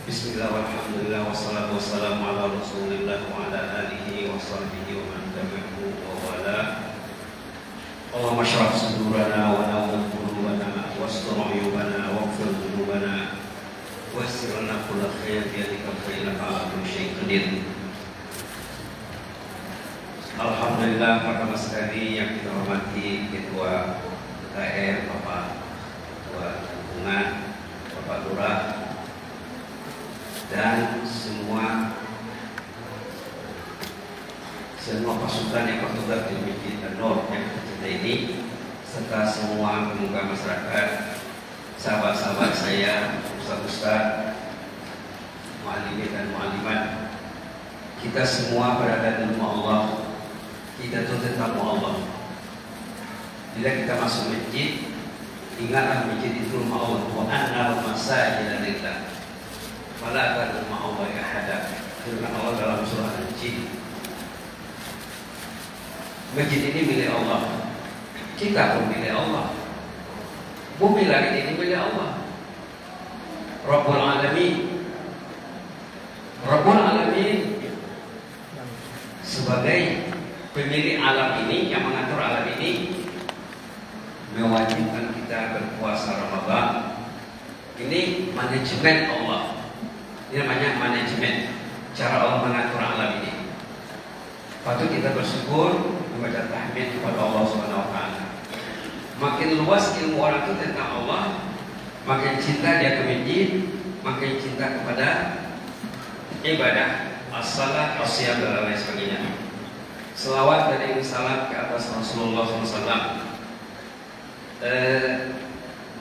Bismillah walhamdulillah wassalatu wassalamu ala rasulillah wa ala alihi wa sahbihi wa man tabi'ahu wa wala. Allahumma shrah sudurana wa nawwir qulubana wastur uyubana waghfir dhunubana wassir lana kulla khair bi yadika innaka ala kulli syai'in qadir. Alhamdulillah, pertama sekali yang kita hormati Ketua KR Bapak Ketua Lingkungan Bapak Lurah dan semua pasukan yang bertugas di Masjid An-Nur yang tercinta ini, serta semua pemuka masyarakat, sahabat-sahabat saya, ustaz-ustaz, muallimin dan muallimat. Kita semua berada di rumah Allah, kita tuntut tamu Allah. Bila kita masuk masjid, ingatlah masjid itu rumah Allah. Wa anna masajida lillah fala tad'u ma'allahi ahada. Firman Allah dalam surah Al-Jin. Masjid ini milik Allah, kita pun milik Allah, bumi langit ini milik Allah. Rabbul Alamin, Rabbul Alamin sebagai pemilik alam ini, yang mengatur alam ini, mewajibkan kita berpuasa Ramadan. Ini manajemen Allah. Ini namanya manajemen, cara Allah mengatur alam ini. Patut kita bersyukur, membaca tahmid kepada Allah Subhanahu wa taala. Makin luas ilmu orang itu tentang Allah, makin cinta dia ke masjid, makin cinta kepada ibadah, as-salat, as-siyam dan lain sebagainya. Selawat dan salam ke atas Rasulullah SAW.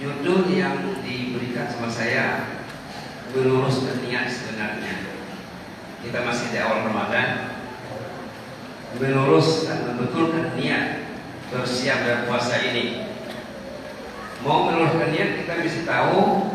Judul yang diberikan sama saya, meluruskan niat sebenarnya. Kita masih di awal Ramadan, meluruskan, membetulkan niat bersiap dan puasa ini. Mau meluruskan niat, kita mesti tahu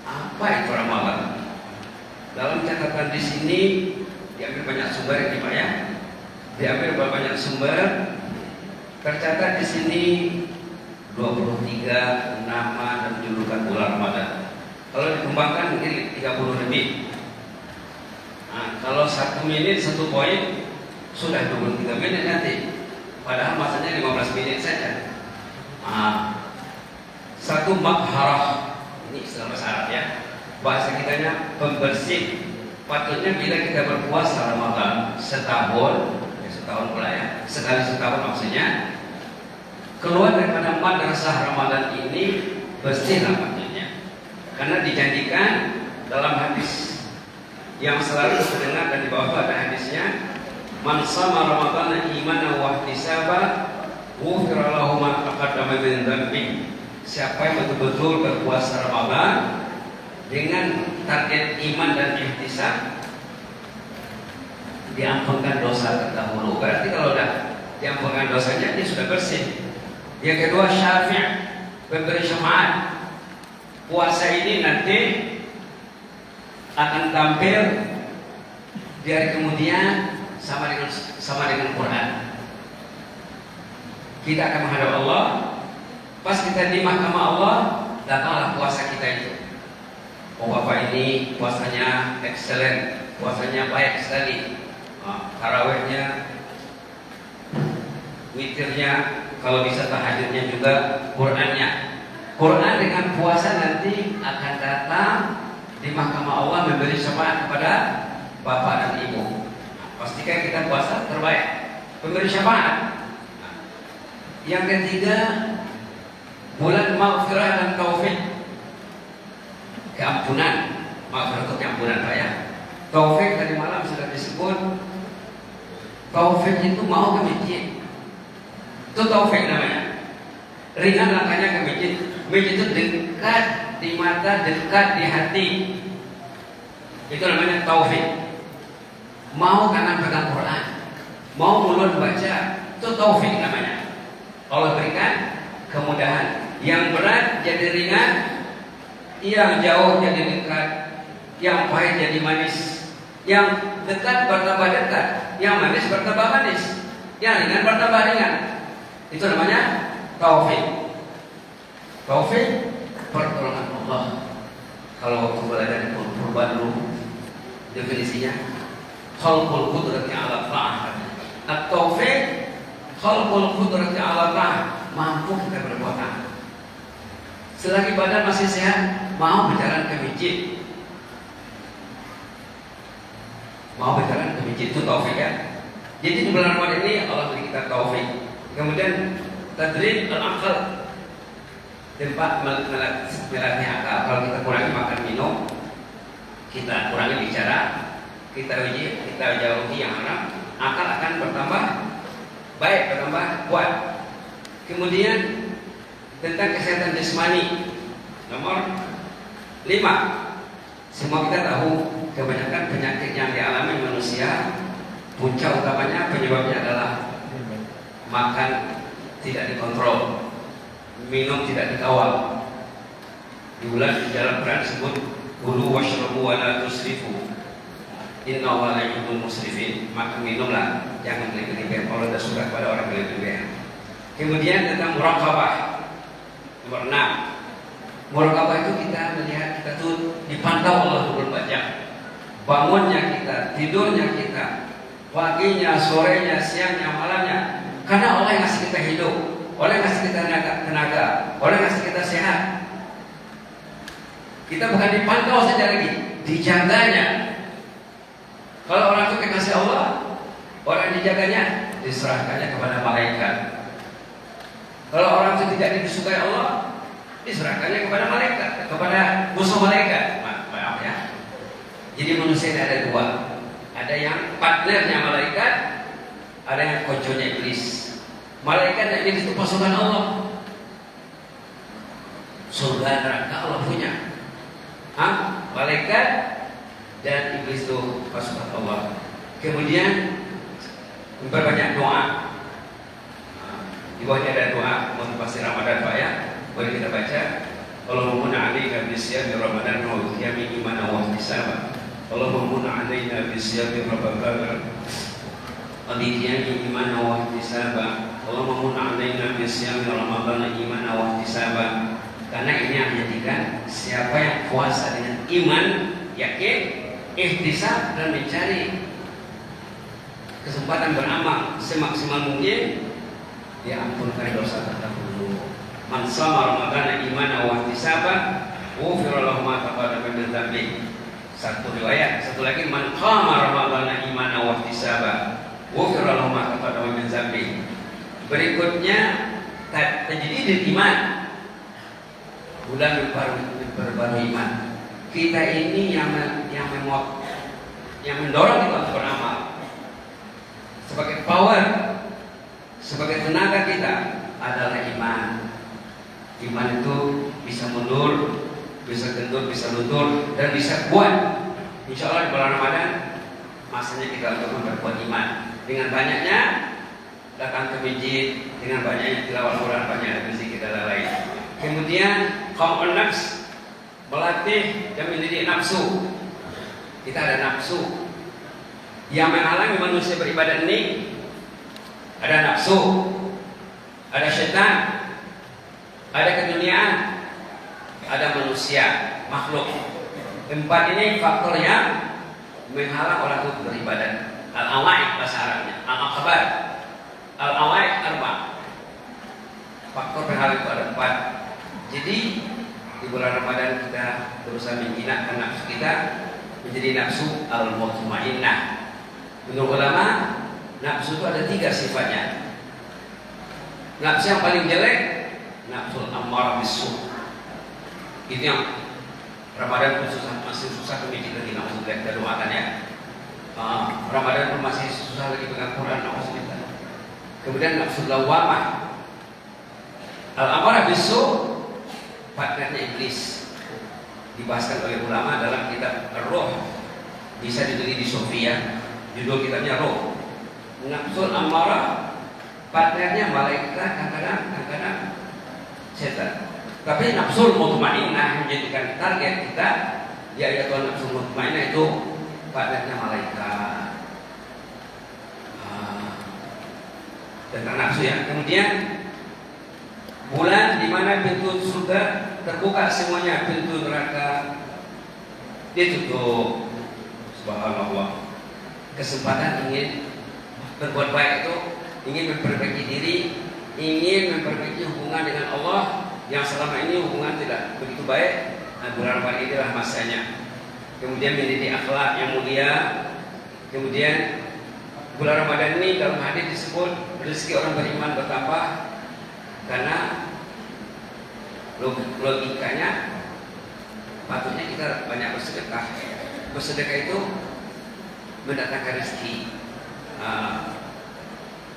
apa itu Ramadan. Dalam catatan di sini diambil banyak sumber ya, Pak ya. Diambil banyak sumber. Tercatat di sini 23 nama dan julukan bulan Ramadan. Kalau dikembangkan mungkin 30 lebih. Nah, kalau 1 menit 1 poin sudah 23 menit nanti. Padahal masanya 15 menit saja. Nah, 1 makharah, ini istilah bahasa Arab ya. Bahasa kitanya pembersih. Patutnya bila kita berpuasa Ramadan setahun pula ya, sekali setahun maksudnya, keluar daripada madrasah Ramadan ini bersihlah maksudnya. Karena dijanjikan dalam hadis yang selalu terdengar dan di bawah ada hadisnya, man shama ramadhana imanan wa ihtisaban ghufira lahu ma taqaddama min dhanbi. Siapa yang betul-betul berpuasa Ramadan dengan target iman dan ihtisab, diampunkan dosa terdahulu. Berarti kalau sudah diampunkan dosanya, dia sudah bersih. Yang kedua, syafi', memberi syafaat. Puasa ini nanti akan tampil di hari kemudian sama dengan Quran. Kita akan menghadap Allah. Pas kita di mahkamah Allah, datanglah puasa kita itu. Oh, Bapak ini puasanya excellent, puasanya baik sekali. Tarawihnya, witirnya, kalau bisa tahajudnya juga, Qurannya. Quran dengan puasa nanti akan datang di mahkamah Allah memberi syafaat kepada bapak dan ibu. Pastikan kita puasa terbaik, memberi syafaat. Yang ketiga, bulan maghfirah dan taufik, keampunan, maghfirah untuk keampunan Pak ya. Taufik tadi malam sudah disebut. Taufik itu mau ke masjid, itu taufik namanya. Ringan langkahnya ke masjid. Masjid itu dekat di mata, dekat di hati. Itu namanya taufik. Mau kanan pegang Quran, mau mulut baca, itu taufik namanya. Allah berikan kemudahan. Yang berat jadi ringan, yang jauh jadi dekat, yang pahit jadi manis, yang dekat bertambah dekat, yang manis bertambah manis, yang ringan bertambah ringan. Itu namanya taufik. Taufik pertolongan Allah. Kalau waktu belajar di perubahan dulu definisinya khalqul qudrati ala ta'ah. At-taufiq khalqul qudrati ala ta'ah, mampu kita berbuat taat. Selagi badan masih sehat, mau berjalan ke masjid, itu taufik ya. Jadi di bulan Ramadan ini Allah beri kita taufik. Kemudian tadrib al-aqal, tempat melatih akal. Kalau kita kurangi makan minum, kita kurangi bicara, kita jauhi yang haram, akal akan bertambah baik, bertambah kuat. Kemudian tentang kesehatan jasmani, nomor 5, semua kita tahu kebanyakan penyakit yang dialami manusia, punca utamanya penyebabnya adalah makan tidak dikontrol, minum tidak dikawal. Di dalam Quran disebut kulu washrabu wa la tusrifu innallaha la yuhibbul musrifin. Maka minumlah, jangan berlebihan. Allah sudah suka pada orang berlebihan. Kemudian tentang muraqabah, nomor 6. Muraqabah itu kita melihat, kita tuh dipantau Allah 24 jam. Bangunnya kita, tidurnya kita, paginya, sorenya, siangnya, malamnya. Karena Allah yang ngasih kita hidup, Allah yang ngasih kita tenaga, Allah yang ngasih kita sehat. Kita bukan dipantau saja lagi, dijaganya. Kalau orang itu kekasih Allah, orang dijaganya, diserahkannya kepada malaikat. Kalau orang itu tidak disukai Allah, diserahkannya kepada malaikat, kepada musuh malaikat. Maaf ya. Jadi manusia ini ada 2. Ada yang partnernya malaikat, ada yang konconya iblis. Malaikat dan iblis itu pasukan Allah. Surga neraka Allah punya. Malaikat dan iblis itu pasukan Allah. Kemudian berbanyak doa. Di bawahnya ada doa motivasi Ramadan Pak ya. Boleh kita baca. Allahumma a'inna bisyami Ramadan wa qiyami imanan wa ihtisaban. Allahumma a'inna bisyami Ramadan wa qiyami imanan wa ihtisaban. Allahumma a'inna bisyami Ramadan imanan wa ihtisaban. Karena ini menjadikan siapa yang puasa dengan iman, yakin, ihtisab dan mencari kesempatan beramal semaksimal mungkin, diampunkan dosa terdahulu. Man shoma Ramadhana imanan wa ihtisaban, ghufira lahu ma taqaddama min dzambi. Satu riwayat, satu lagi man qama Ramadhana imanan wa ihtisaban, ghufira lahu ma taqaddama min dzambi. Berikutnya tajdidul iman. Bulan berbaru iman. Kita ini yang mendorong kita untuk beramal. Sebagai power, sebagai tenaga kita adalah iman. Iman itu bisa mundur, bisa kendur, bisa luntur, dan bisa kuat. Insya Allah di bulan Ramadan masanya kita untuk memperkuat iman. Dengan banyaknya datang ke masjid, dengan banyaknya tilawah Quran, banyak rezeki kita lalai. Kemudian qaul nafs, melatih dan mendidik nafsu. Kita ada nafsu yang menghalangi manusia beribadah ini. Ada nafsu, ada syaitan, ada keduniaan, ada manusia, makhluk. 4 ini faktor yang menghalang orang itu beribadah. Al-awai bahasa Arabnya, al-aqbar, al-awai 4. Faktor penghalang itu ada 4. Jadi di bulan Ramadan kita berusaha menjinakkan nafsu kita menjadi nafsu al-mutmainnah. Menurut ulama, nafsu itu ada 3 sifatnya. Nafsu yang paling jelek, nafsu ammarah bisu. Itu yang Ramadan pun masih susah ke masjid lagi, nafsu kita doakan ya. Ramadan pun masih susah lagi pegang Quran, nafsu kita. Kemudian nafsu lawamah, al-ammarah bisu, partnernya iblis. Dibahaskan oleh ulama dalam kitab Ar-Ruh, bisa ditulis di Sofia, judul kitabnya Ruh. Nafsul ammarah, partnernya malaikat, kadang-kadang setan. Tapi nafsul mutmainnah menjadikan target kita, yaitu nafsul mutmainnah itu partnernya malaikat. Tentang nafsu ya. Kemudian bulan di mana pintu surga terbuka semuanya, pintu neraka ditutup. Subhanallah. Kesempatan ingin berbuat baik itu, ingin memperbaiki diri, ingin memperbaiki hubungan dengan Allah yang selama ini hubungan tidak begitu baik. Nah, bulan Ramadan inilah masanya. Kemudian menjadi akhlak yang mulia. Kemudian bulan Ramadan ini dalam hadis disebut rezeki orang beriman bertambah, karena logikanya patutnya kita banyak bersedekah. Bersedekah itu mendatangkan rezeki.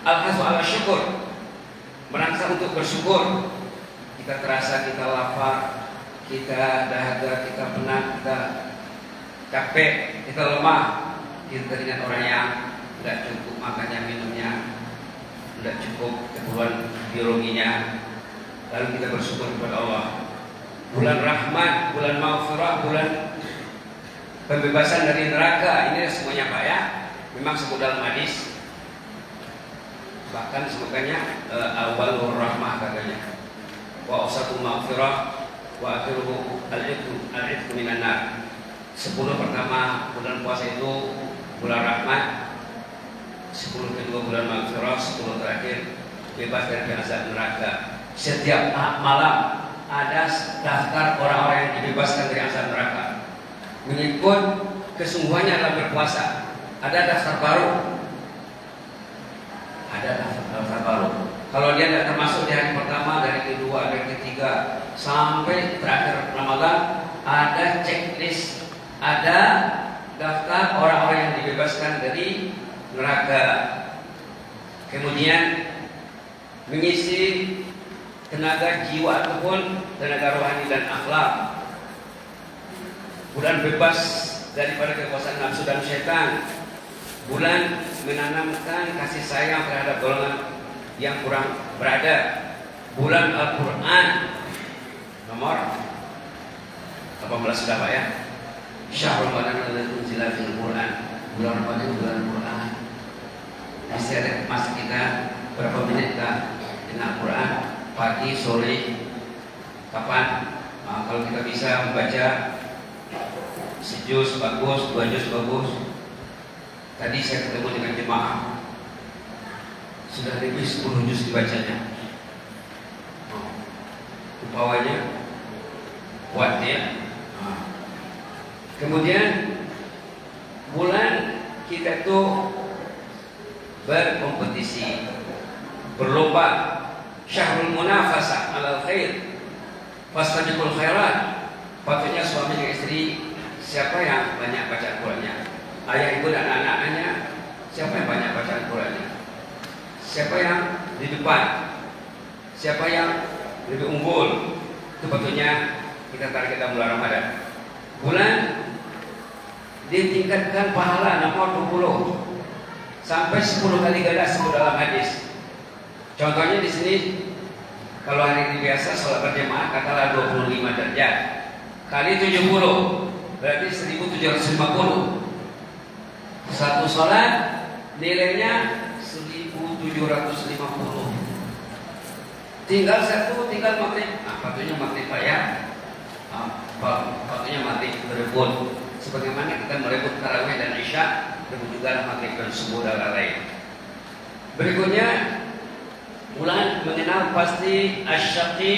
Al-hasu ala syukur, merangsang untuk bersyukur. Kita terasa kita lapar, kita dahaga, kita penat, kita capek, kita lemah. Kita teringat orang yang tidak cukup makannya, minumnya, tidak cukup keperluan biologinya, lalu kita bersyukur kepada Allah. Bulan rahmat, bulan maghfirah, bulan pembebasan dari neraka, ini semuanya Pak ya. Memang sebut dalam hadis, bahkan sebutannya awalur rahmah katanya, wa awsatu maghfirah wa akhiruhu al-'itqu minan nar. 10 pertama bulan puasa itu bulan rahmat, 10 kedua bulan maghfirah, 10 terakhir bebas dari azab neraka. Setiap malam ada daftar orang-orang yang dibebaskan dari azab neraka. Mengikut kesungguhannya dalam berpuasa. Ada daftar baru. Ada daftar baru. Kalau dia tidak termasuk di hari pertama, dari kedua, dari ketiga sampai terakhir Ramadan, ada checklist, ada daftar orang-orang yang dibebaskan dari neraka. Kemudian mengisi tenaga jiwa ataupun tenaga rohani dan akhlak. Bulan bebas daripada kekuasaan nafsu dan syaitan. Bulan menanamkan kasih sayang terhadap golongan yang kurang berada. Bulan Al-Quran nomor 18 sudah Pak ya. Syahrul Ramadan alladzi unzila fil Quran. Bulan Ramadan bulan Quran. Masih ada masa kita berapa menit kita dengan Quran, pagi, sore, kapan? Kalau kita bisa membaca sejuz bagus, 2 juz bagus. Tadi saya ketemu dengan jemaah, sudah lebih 10 juz dibacanya. Upawanya kuat ya. Kemudian bulan kita itu berkompetisi, berlomba. Syahrul munafasah alal khair fastabiqul khairat. Patutnya suami dan istri, siapa yang banyak baca Al-Qur'annya? Ayah ibu dan anak-anaknya, siapa yang banyak baca Al-Qur'annya? Siapa yang di depan? Siapa yang lebih unggul? Itu patutnya kita tarik kita bulan Ramadan. Bulan ditingkatkan pahala nomor 20 sampai 10 kali ganda sebut dalam hadis. Contohnya di sini, kalau hari ini biasa sholat berjamaah katakanlah 25 derajat kali 70 berarti 1750. Satu sholat nilainya 1750. Tinggal maghrib. Nah, patutnya maghrib Pak ya. Patutnya maghrib berebut. Sebagaimana kita merebut tarawih dan isya, berebut juga maghrib dan subuh dan lain. Berikutnya, bulan mengenal pasti asyaqi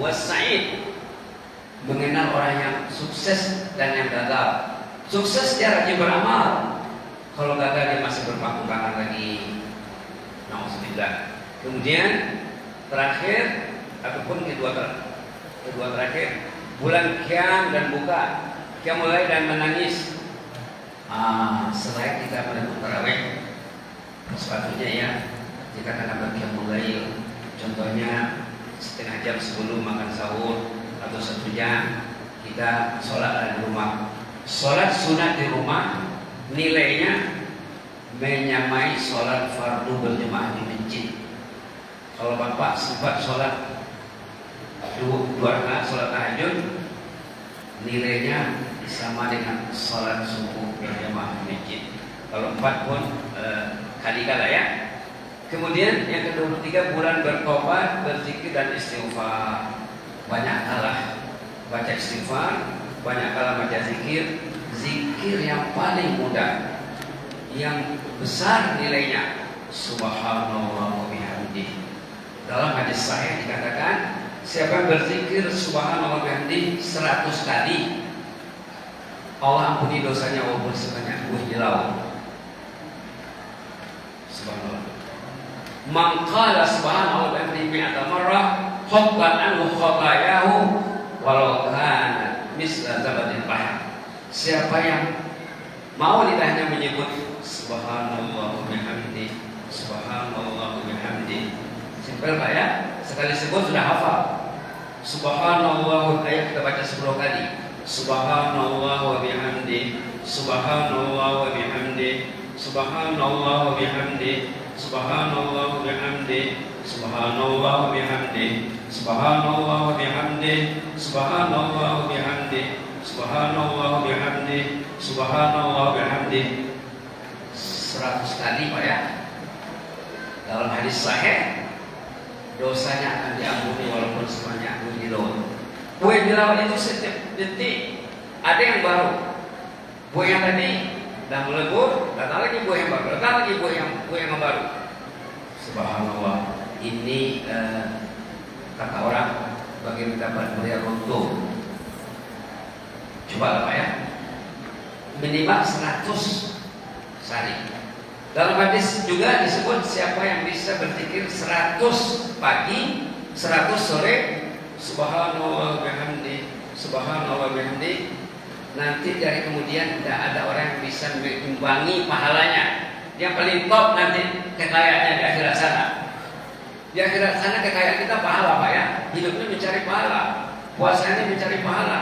was-sa'id, mengenal orang yang sukses dan yang gagal. Sukses dia rajin beramal, kalau gagal dia masih berpangku tangan lagi. Nauzubillah. Kemudian terakhir ataupun kedua terakhir, bulan Qiyam dan buka. Qiyam mulai dan menangis. Selain kita menempuh tarawih, sepatutnya ya kita akan berqiyam mulai. Contohnya setengah jam sebelum makan sahur atau 1 jam kita sholat di rumah. Sholat sunat di rumah nilainya menyamai sholat fardu berjemaah di masjid. Kalau bapak sempat sholat 2 rakaat sholat tahajud, nilainya sama dengan sholat subuh berjemaah di masjid. Kalau 4 pun kali-kala ya. Kemudian yang ke-23, bulan bertobat, berzikir dan istighfar. Banyaklah baca istighfar, banyak kala baca zikir, zikir yang paling mudah, yang besar nilainya, subhanallah wa bihamdih. Dalam hadis sahih dikatakan, siapa yang berzikir subhanallah wa bihamdih 100 kali, Allah ampuni dosanya walaupun sebanyak buih di laut. Subhanallah. Man qala subhanallah wa bihamdihi mi'ata marrah khabban anhu khatayahu walau kana misla zabadil bahr. Siapa yang mau lidahnya menyebut subhanallah wa bihamdihi, subhanallah wa bihamdihi, simpel Pak ya, sekali sebut sudah hafal. Subhanallah, ayo kita baca 10 kali. Subhanallah wa bihamdihi, subhanallah wa bihamdihi, subhanallah wa bihamdihi, subhanallah wa bihamdihi, subhanallah wa bihamdihi, subhanallah wa bihamdihi, subhanallah wa bihamdihi, subhanallah wa bihamdihi, subhanallah wa bihamdihi. 100 kali Pak ya. Dalam hadis sahih, dosanya akan diampuni walaupun sebanyak buih di laut. Buih di laut itu setiap detik ada yang baru. Buih yang tadi dah melebur, datang lagi buih yang baru, datang lagi buih yang baru. Subhanallah. Ini kata orang bagi mendapat mulia runtuh. Coba lah Pak ya, minimal 100 sehari. Dalam hadis juga disebut siapa yang bisa berzikir 100 pagi, 100 sore, subhanallah bihamdi, subhanallah bihamdi, nanti dari kemudian tidak ada orang yang bisa mengimbangi pahalanya. Yang paling top nanti kekayaannya di akhirat sana. Di akhirat sana kekayaan kita pahala Pak ya. Hidupnya mencari pahala, puasanya mencari pahala.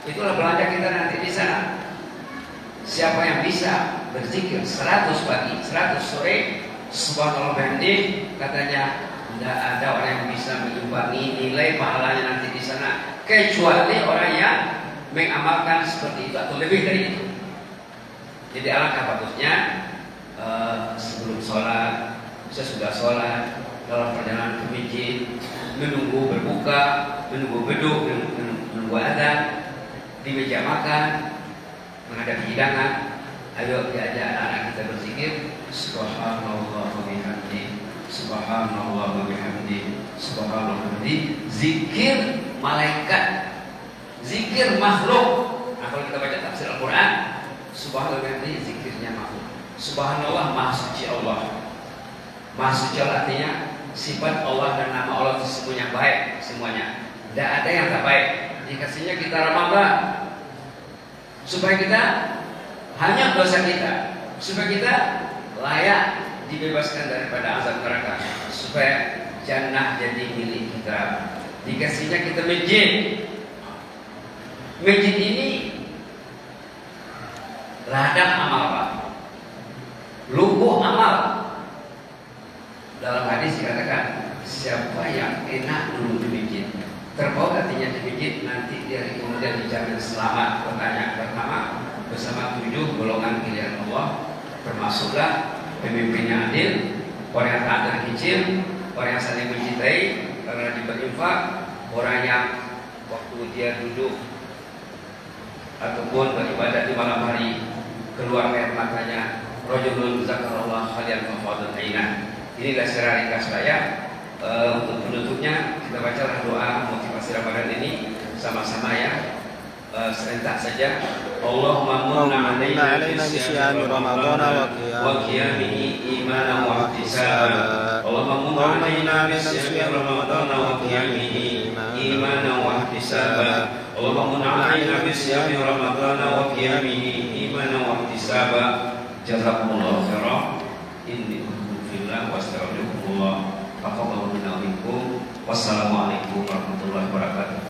Itulah belanja kita nanti di sana. Siapa yang bisa berzikir 100 pagi, 100 sore, subhanallah bihamdihi, katanya tidak ada orang yang bisa mengimbangi nilai pahalanya nanti di sana kecuali orang yang mengamalkan seperti itu atau lebih dari itu. Jadi alangkah bagusnya sebelum sholat, sesudah sholat, dalam perjalanan ke masjid, menunggu berbuka, menunggu beduk, menunggu adzan, di meja makan, menghadapi hidangan, ayo diajak anak-anak kita berzikir subhanallah wa bihamdihi, subhanallah wa bihamdihi, subhanallah wa bihamdihi. Zikir malaikat, zikir makhluk. Nah, kalau kita baca tafsir Al-Quran, subhanallah wa bihamdihi zikirnya makhluk. Subhanallah, maha suci Allah. Maha suci Allah artinya sifat Allah dan nama Allah itu semuanya baik, semuanya. Tidak ada yang tak baik. Dikasihnya kita Ramadan supaya kita hanya dosa kita, supaya kita layak dibebaskan daripada azab neraka, supaya jannah jadi milik kita. Dikasihnya kita masjid. Masjid ini ladang amal Pak, lubuh amal. Dalam hadis dikatakan siapa yang enak dulu di masjid, terbawa artinya di masjid, nanti dia kemudian dijamin selamat. Pertanyaan pertama, bersama 7 golongan pilihan Allah, termasuklah pemimpinnya adil, orang yang taat dan kecil, orang yang saling mencintai karena berinfak, orang yang waktu dia duduk ataupun beribadah di malam hari keluar air matanya, rajulun zakarallah khalian fafadul ainah. Inilah secara ringkas saya. Untuk penutupnya kita bacalah doa motivasi Ramadan ini sama-sama ya. Serentak saja. Allahumma munna alaina bisyami Ramadan wa qiyamihi imanan wa ihtisaban. Allahumma munna alaina bisyami Ramadan wa qiyamihi imanan wa ihtisaban. Allahumma munna alaina bisyami Ramadan wa qiyamihi imanan wa ihtisaban. Jazakumullahu khairan. Inni uhibbu fillah wa astaghfirullah. Wassalamualaikum warahmatullahi wabarakatuh.